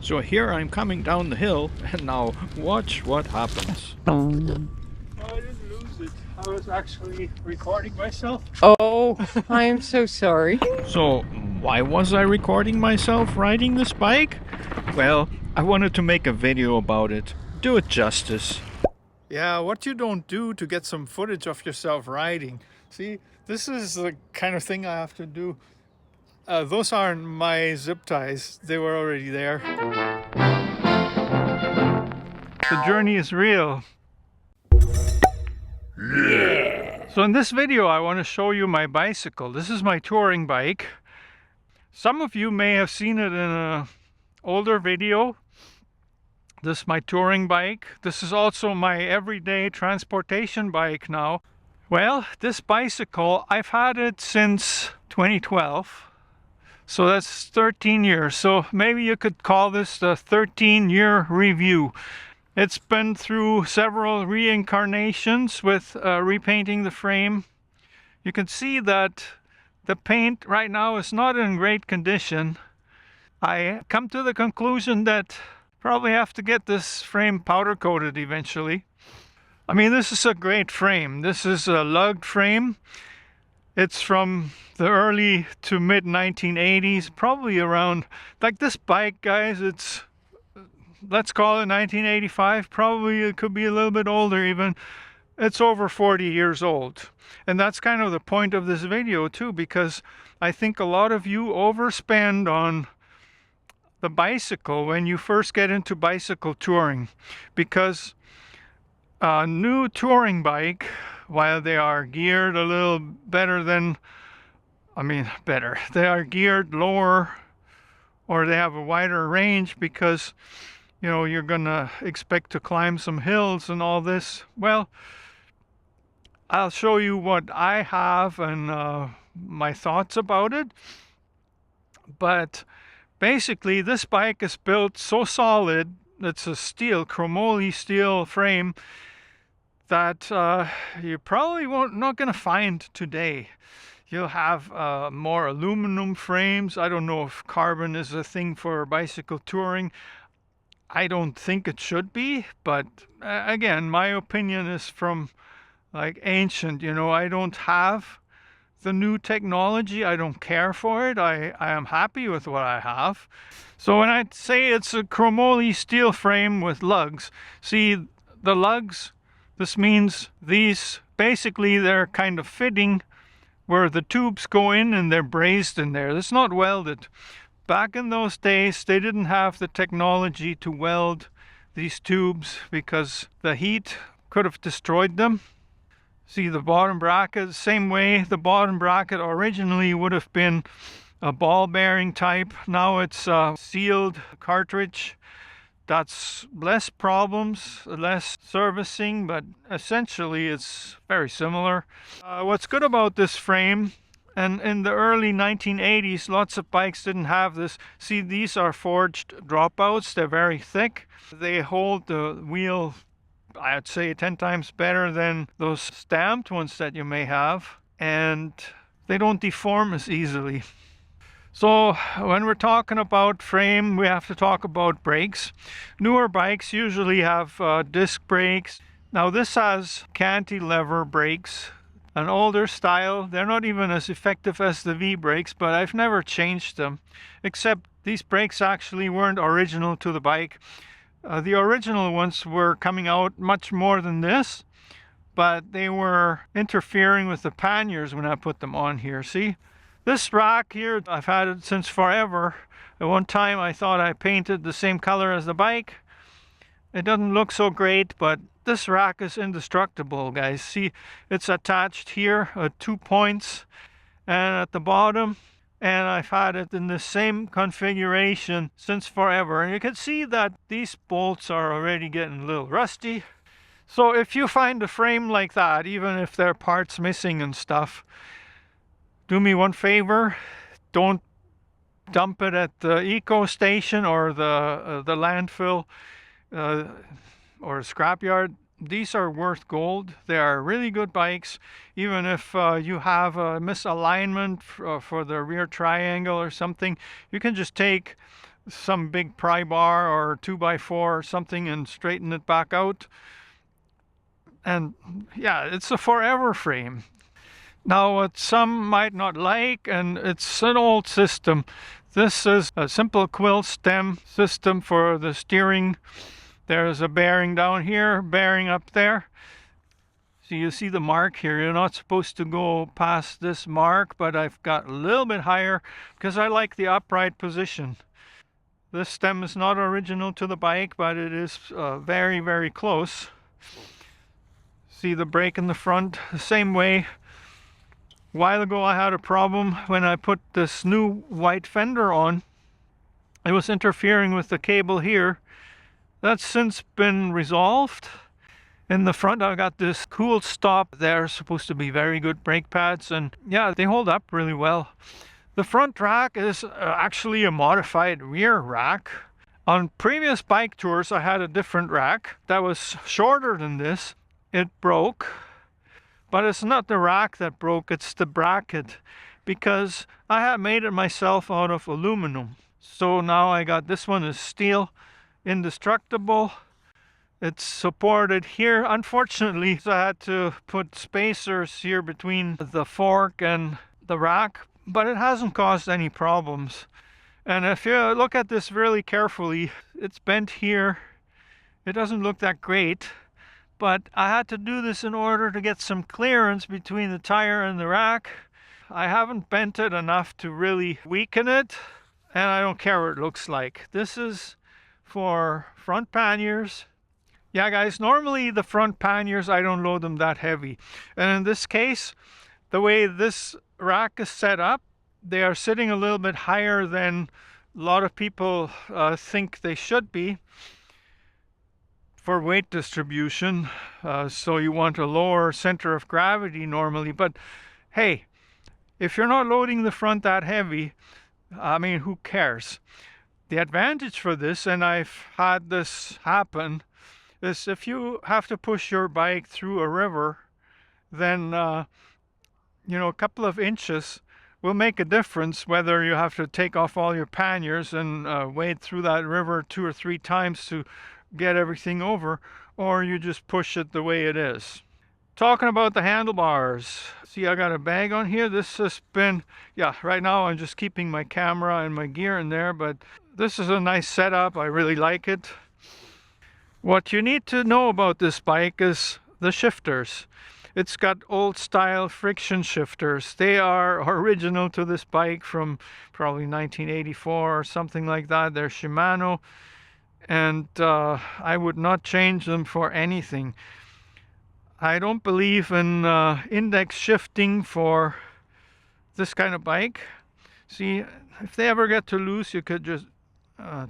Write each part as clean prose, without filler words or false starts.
So here I'm coming down the hill, and now watch what happens. Oh, I didn't lose it. I was actually recording myself. Oh, I am so sorry. So why was I recording myself riding this bike? Well, I wanted to make a video about it. Do it justice. Yeah, what you don't do to get some footage of yourself riding. See, this is the kind of thing I have to do. Those aren't my zip ties. They were already there. The journey is real. Yeah. So in this video I want to show you my bicycle. This is my touring bike. Some of you may have seen it in an older video. This is my touring bike. This is also my everyday transportation bike now. Well, this bicycle, I've had it since 2012. So that's 13 years. So maybe you could call this the 13-year review. It's been through several reincarnations with repainting the frame. You can see that the paint right now is not in great condition. I come to the conclusion that probably have to get this frame powder coated eventually. I mean, this is a great frame. This is a lugged frame. It's from the early to mid 1980s, probably around, like this bike, guys, it's, let's call it 1985. Probably it could be a little bit older even. It's over 40 years old. And that's kind of the point of this video too, because I think a lot of you overspend on the bicycle when you first get into bicycle touring, because a new touring bike, while they are geared a little better than, better, they are geared lower, or they have a wider range because, you know, you're gonna expect to climb some hills and all this. Well, I'll show you what I have and my thoughts about it. But basically, this bike is built so solid, it's a steel, chromoly steel frame, that you probably not going to find today. You'll have more aluminum frames. I don't know if carbon is a thing for bicycle touring. I don't think it should be, but again, my opinion is from like ancient, you know. I don't have the new technology. I don't care for it. I am happy with what I have. So when I say it's a chromoly steel frame with lugs, see the lugs, this means these, basically they're kind of fitting where the tubes go in and they're brazed in there. It's not welded. Back in those days, they didn't have the technology to weld these tubes because the heat could have destroyed them. See the bottom bracket, same way the bottom bracket originally would have been a ball bearing type. Now it's a sealed cartridge. That's less problems, less servicing, but essentially it's very similar. What's good about this frame, and in the early 1980s, lots of bikes didn't have this. See, these are forged dropouts. They're very thick. They hold the wheel, I'd say 10 times better than those stamped ones that you may have, and they don't deform as easily. So when we're talking about frame, we have to talk about brakes. Newer bikes usually have disc brakes. Now this has cantilever brakes, an older style. They're not even as effective as the V brakes, but I've never changed them, except these brakes actually weren't original to the bike. The original ones were coming out much more than this, but they were interfering with the panniers when I put them on here. See? This rack here, I've had it since forever. At one time I thought I painted the same color as the bike. It doesn't look so great, but this rack is indestructible, guys. See, it's attached here at 2 points and at the bottom. And I've had it in the same configuration since forever. And you can see that these bolts are already getting a little rusty. So if you find a frame like that, even if there are parts missing and stuff, do me one favor, don't dump it at the eco station or the landfill or scrapyard. These are worth gold. They are really good bikes. Even if you have a misalignment for the rear triangle or something, you can just take some big pry bar or 2x4 or something and straighten it back out. And yeah, it's a forever frame. Now, what some might not like, and it's an old system, this is a simple quill stem system for the steering. There's a bearing down here, bearing up there. So you see the mark here. You're not supposed to go past this mark, but I've got a little bit higher because I like the upright position. This stem is not original to the bike, but it is very, very close. See the brake in the front, the same way. A while ago I had a problem when I put this new white fender on. It was interfering with the cable here. That's since been resolved. In the front I got this cool stop. They're supposed to be very good brake pads, and yeah, they hold up really well. The front rack is actually a modified rear rack. On previous bike tours I had a different rack that was shorter than this. It broke. But it's not the rack that broke, it's the bracket, because I had made it myself out of aluminum. So now I got this one is steel, indestructible. It's supported here. Unfortunately, I had to put spacers here between the fork and the rack, but it hasn't caused any problems. And if you look at this really carefully, it's bent here. It doesn't look that great. But I had to do this in order to get some clearance between the tire and the rack. I haven't bent it enough to really weaken it, and I don't care what it looks like. This is for front panniers. Yeah guys, normally the front panniers, I don't load them that heavy. And in this case, the way this rack is set up, they are sitting a little bit higher than a lot of people think they should be for weight distribution. So you want a lower center of gravity normally, but hey, if you're not loading the front that heavy, I mean, who cares? The advantage for this, and I've had this happen, is if you have to push your bike through a river, then you know, a couple of inches will make a difference whether you have to take off all your panniers and wade through that river 2 or 3 times to get everything over, or you just push it the way it is. Talking about the handlebars, see I got a bag on here. This has been, yeah, right now I'm just keeping my camera and my gear in there, but this is a nice setup. I really like it. What you need to know about this bike is the shifters. It's got old style friction shifters. They are original to this bike from probably 1984 or something like that. They're Shimano. And I would not change them for anything. I don't believe in index shifting for this kind of bike. See, if they ever get too loose, you could just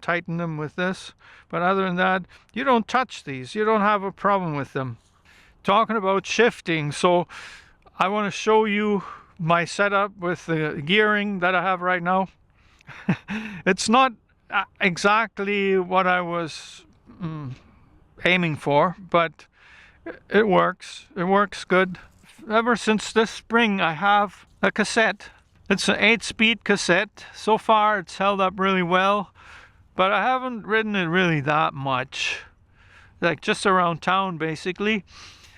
tighten them with this. But other than that, you don't touch these. You don't have a problem with them. Talking about shifting, so I want to show you my setup with the gearing that I have right now. It's not exactly what I was aiming for, but it works. It works good. Ever since this spring I have a cassette. It's an 8-speed cassette. So far it's held up really well, but I haven't ridden it really that much, like just around town basically.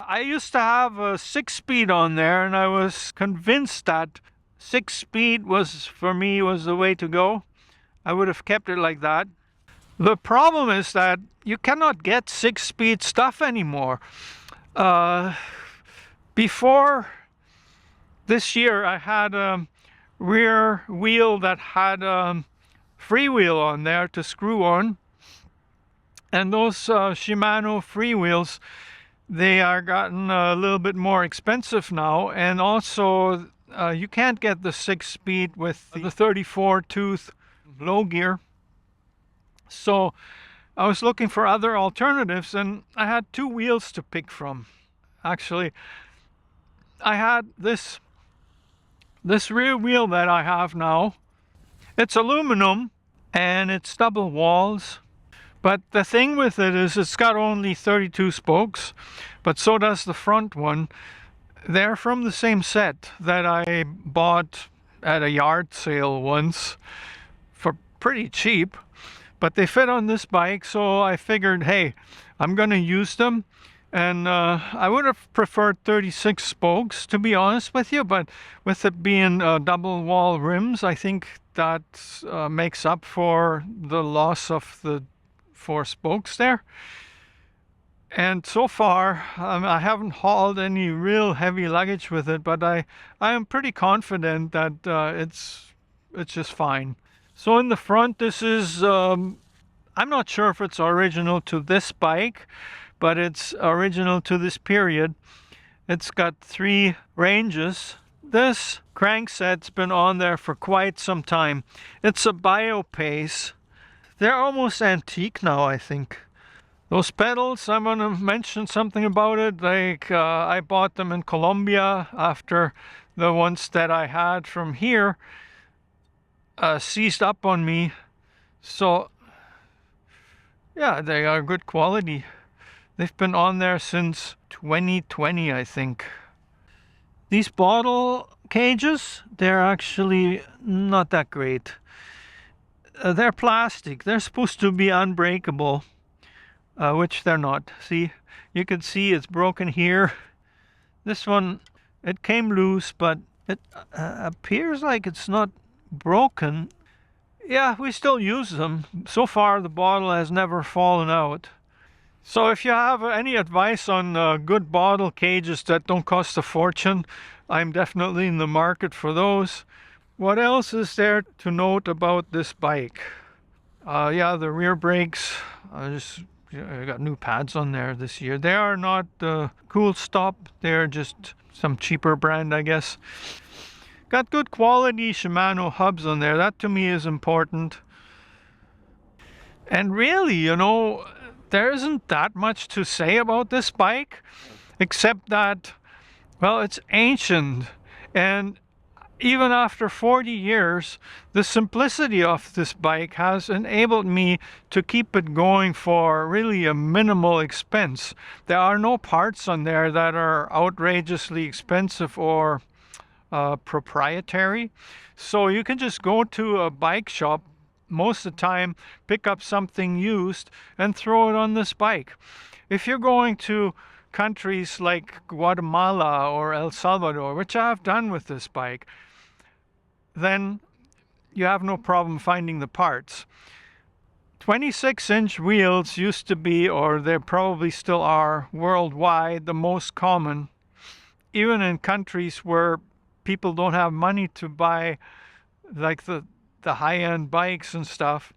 I used to have a 6-speed on there, and I was convinced that 6-speed was, for me, was the way to go. I would have kept it like that. The problem is that you cannot get 6-speed stuff anymore. Before this year I had a rear wheel that had a freewheel on there to screw on, and those Shimano freewheels, they are gotten a little bit more expensive now, and also you can't get the 6-speed with the 34 tooth low gear. So I was looking for other alternatives, and I had 2 wheels to pick from. Actually, I had this rear wheel that I have now. It's aluminum and it's double walls, but the thing with it is it's got only 32 spokes, but so does the front one. They're from the same set that I bought at a yard sale once for pretty cheap. but they fit on this bike, so I figured, hey, I'm gonna use them. And I would have preferred 36 spokes, to be honest with you, but with it being double wall rims, I think that makes up for the loss of the 4 spokes there. And so far, I haven't hauled any real heavy luggage with it, but I am pretty confident that it's just fine. So in the front, this is I'm not sure if it's original to this bike, but it's original to this period. It's got 3 ranges. This crankset's been on there for quite some time. It's a Biopace. They're almost antique now, I think. Those pedals, I'm going to mention something about it. Like I bought them in Colombia after the ones that I had from here seized up on me. So yeah, they are good quality. They've been on there since 2020, I think. These bottle cages, they're actually not that great. They're plastic. They're supposed to be unbreakable. Which they're not. See, you can see it's broken here. This one, it came loose, but it appears like it's not broken. Yeah, we still use them. So far, the bottle has never fallen out. So if you have any advice on good bottle cages that don't cost a fortune, I'm definitely in the market for those. What else is there to note about this bike? Yeah, the rear brakes, I got new pads on there this year. They are not Cool Stop. They're just some cheaper brand, I guess. Got good quality Shimano hubs on there. That to me is important. And really, you know, there isn't that much to say about this bike, except that, well, it's ancient. And even after 40 years, the simplicity of this bike has enabled me to keep it going for really a minimal expense. There are no parts on there that are outrageously expensive or proprietary. So you can just go to a bike shop most of the time, pick up something used and throw it on this bike. If you're going to countries like Guatemala or El Salvador, which I've done with this bike, then you have no problem finding the parts. 26-inch wheels used to be, or they probably still are, worldwide the most common, even in countries where people don't have money to buy like the high-end bikes and stuff.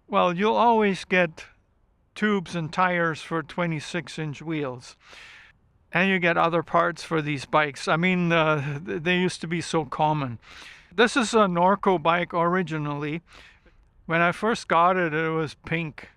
Well, you'll always get tubes and tires for 26-inch wheels. And you get other parts for these bikes. I mean, they used to be so common. This is a Norco bike originally. When I first got it, it was pink.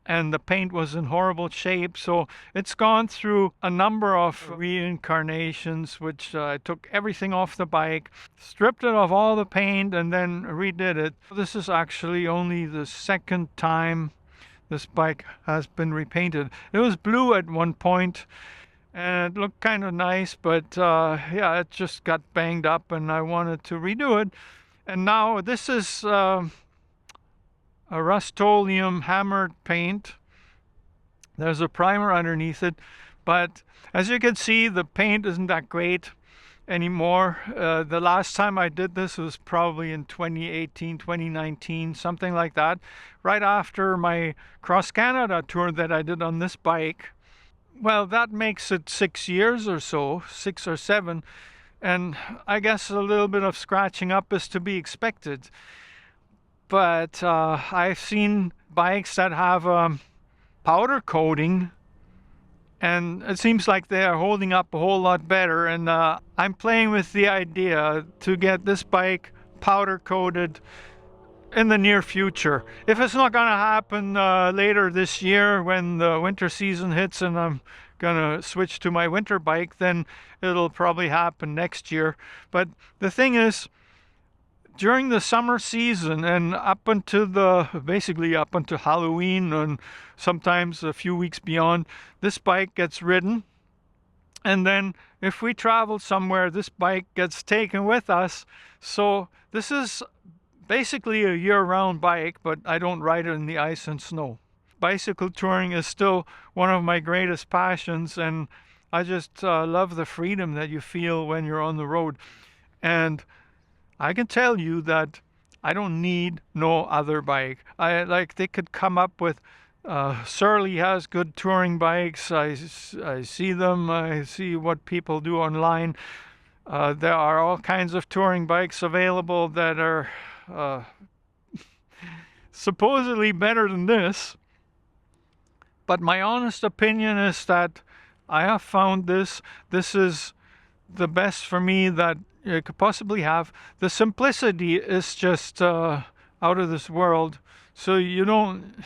And the paint was in horrible shape. So it's gone through a number of reincarnations, which I took everything off the bike, stripped it of all the paint, and then redid it. This is actually only the 2nd time this bike has been repainted. It was blue at one point, and it looked kind of nice, but yeah, it just got banged up and I wanted to redo it. And now this is a Rust-Oleum hammered paint. There's a primer underneath it, but as you can see, the paint isn't that great anymore. The last time I did this was probably in 2018, 2019, something like that, right after my Cross Canada tour that I did on this bike. Well, that makes it 6 years or so, 6 or 7, and I guess a little bit of scratching up is to be expected. But I've seen bikes that have powder coating, and it seems like they are holding up a whole lot better, and I'm playing with the idea to get this bike powder coated in the near future. If it's not going to happen later this year when the winter season hits and I'm going to switch to my winter bike, then it'll probably happen next year. But the thing is, during the summer season and up until basically up until Halloween and sometimes a few weeks beyond, this bike gets ridden. And then if we travel somewhere, this bike gets taken with us. So this is basically a year-round bike, but I don't ride it in the ice and snow. Bicycle touring is still one of my greatest passions, and I just love the freedom that you feel when you're on the road. And I can tell you that I don't need no other bike. They could come up with Surly has good touring bikes. I see them. I see what people do online. There are all kinds of touring bikes available that are supposedly better than this. But my honest opinion is that I have found this is the best for me that you could possibly have. The simplicity is just out of this world. So you don't,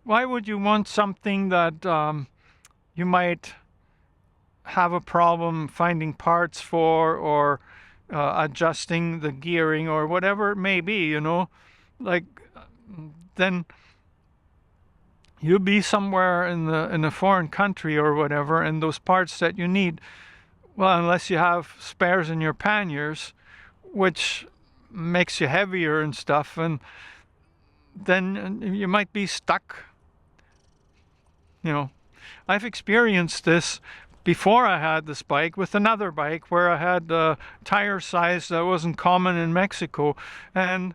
why would you want something that you might have a problem finding parts for, or adjusting the gearing or whatever it may be, you know? Like, then you'll be somewhere in a foreign country or whatever, and those parts that you need, well, unless you have spares in your panniers, which makes you heavier and stuff, and then you might be stuck. You know, I've experienced this before I had this bike with another bike where I had a tire size that wasn't common in Mexico, and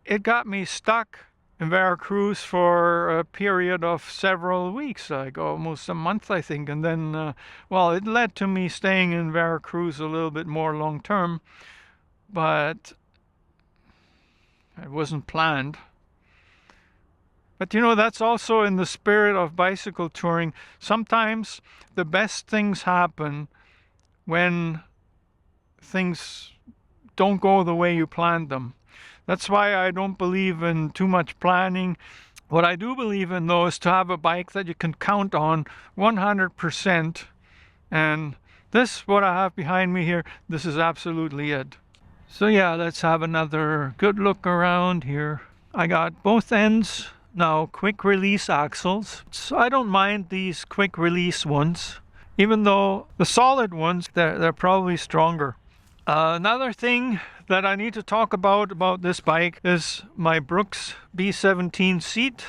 it got me stuck in Veracruz for a period of several weeks, like almost a month, I think. And then, well, it led to me staying in Veracruz a little bit more long term, but it wasn't planned. But you know, that's also in the spirit of bicycle touring. Sometimes the best things happen when things don't go the way you planned them. That's why I don't believe in too much planning. What I do believe in, though, is to have a bike that you can count on 100%. And this, what I have behind me here, this is absolutely it. So yeah, let's have another good look around here. I got both ends now quick release axles. So I don't mind these quick release ones, even though the solid ones, they're probably stronger. Another thing that I need to talk about this bike is my Brooks B17 seat.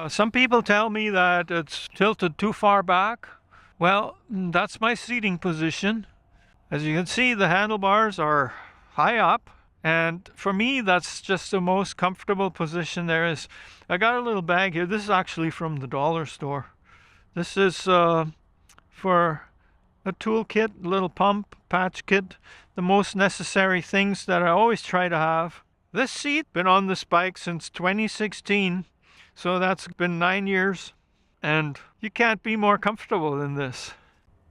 Some people tell me that it's tilted too far back. Well, that's my seating position. As you can see, the handlebars are high up, and for me that's just the most comfortable position there is. I got a little bag here. This is actually from the dollar store. This is for a tool kit, a little pump, patch kit, the most necessary things that I always try to have. This seat, been on this bike since 2016, so that's been 9 years, and you can't be more comfortable than this.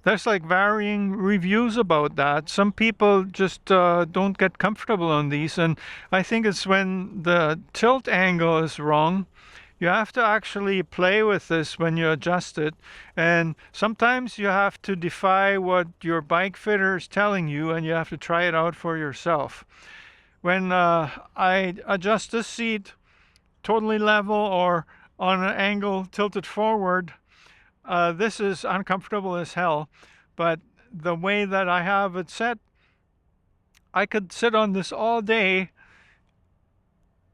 There's like varying reviews about that. Some people just don't get comfortable on these, and I think it's when the tilt angle is wrong. You have to actually play with this when you adjust it, and sometimes you have to defy what your bike fitter is telling you, and you have to try it out for yourself. When I adjust this seat totally level or on an angle tilted forward, this is uncomfortable as hell, but the way that I have it set, I could sit on this all day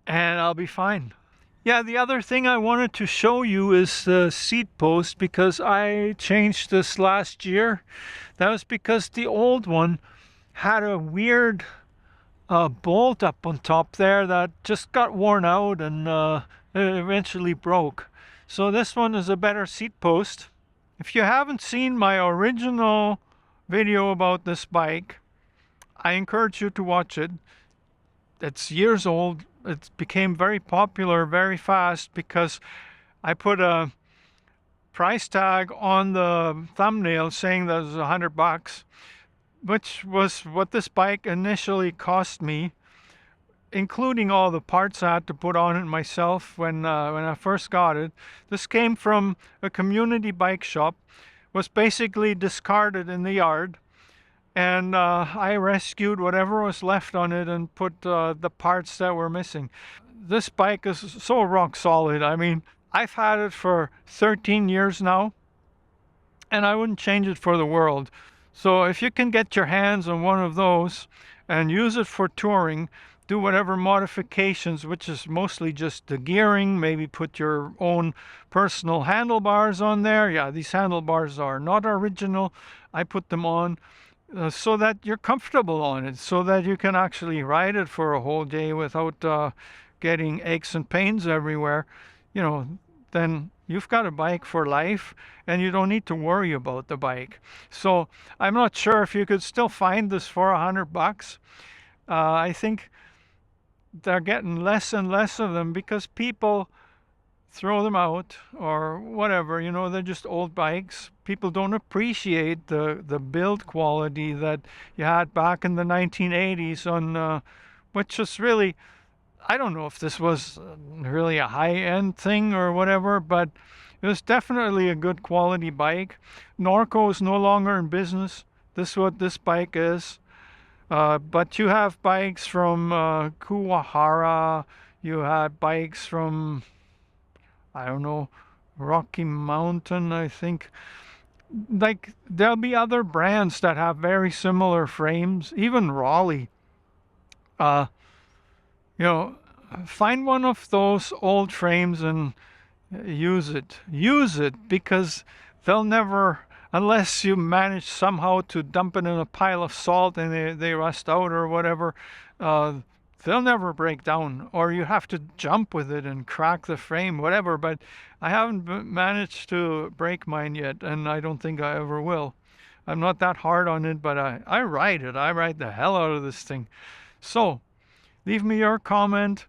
and I'll be fine. Yeah, the other thing I wanted to show you is the seat post, because I changed this last year. That was because the old one had a weird bolt up on top there that just got worn out, and it eventually broke. So this one is a better seat post. If you haven't seen my original video about this bike, I encourage you to watch it. It's years old. It became very popular very fast because I put a price tag on the thumbnail saying that it was $100, which was what this bike initially cost me, including all the parts I had to put on it myself when I first got it. This came from a community bike shop, was basically discarded in the yard, and I rescued whatever was left on it and put the parts that were missing. This bike is so rock solid. I mean, I've had it for 13 years now, and I wouldn't change it for the world. So if you can get your hands on one of those and use it for touring, do whatever modifications, which is mostly just the gearing, maybe put your own personal handlebars on there. Yeah, these handlebars are not original. I put them on so that you're comfortable on it, so that you can actually ride it for a whole day without getting aches and pains everywhere. You know, then you've got a bike for life and you don't need to worry about the bike. So I'm not sure if you could still find this for $100. I think they're getting less and less of them because people throw them out or whatever. You know, they're just old bikes. People don't appreciate the build quality that you had back in the 1980s on which is really, I don't know if this was really a high-end thing or whatever, but it was definitely a good quality bike. Norco is no longer in business. This is what this bike is. But you have bikes from Kuwahara. You had bikes from, I don't know, Rocky Mountain, I think. Like, there'll be other brands that have very similar frames, even Raleigh. You know, find one of those old frames and use it. Use it because they'll never, unless you manage somehow to dump it in a pile of salt and they rust out or whatever, they'll never break down. Or you have to jump with it and crack the frame, whatever. But I haven't managed to break mine yet, and I don't think I ever will. I'm not that hard on it, but I ride it. I ride the hell out of this thing. So, leave me your comment.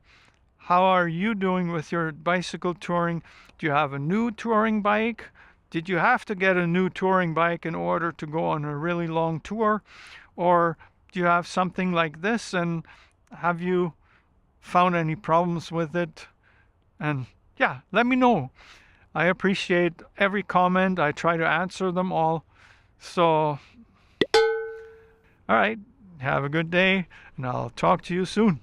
How are you doing with your bicycle touring? Do you have a new touring bike? Did you have to get a new touring bike in order to go on a really long tour? Or do you have something like this and have you found any problems with it? And yeah, let me know. I appreciate every comment. I try to answer them all. So, all right, have a good day and I'll talk to you soon.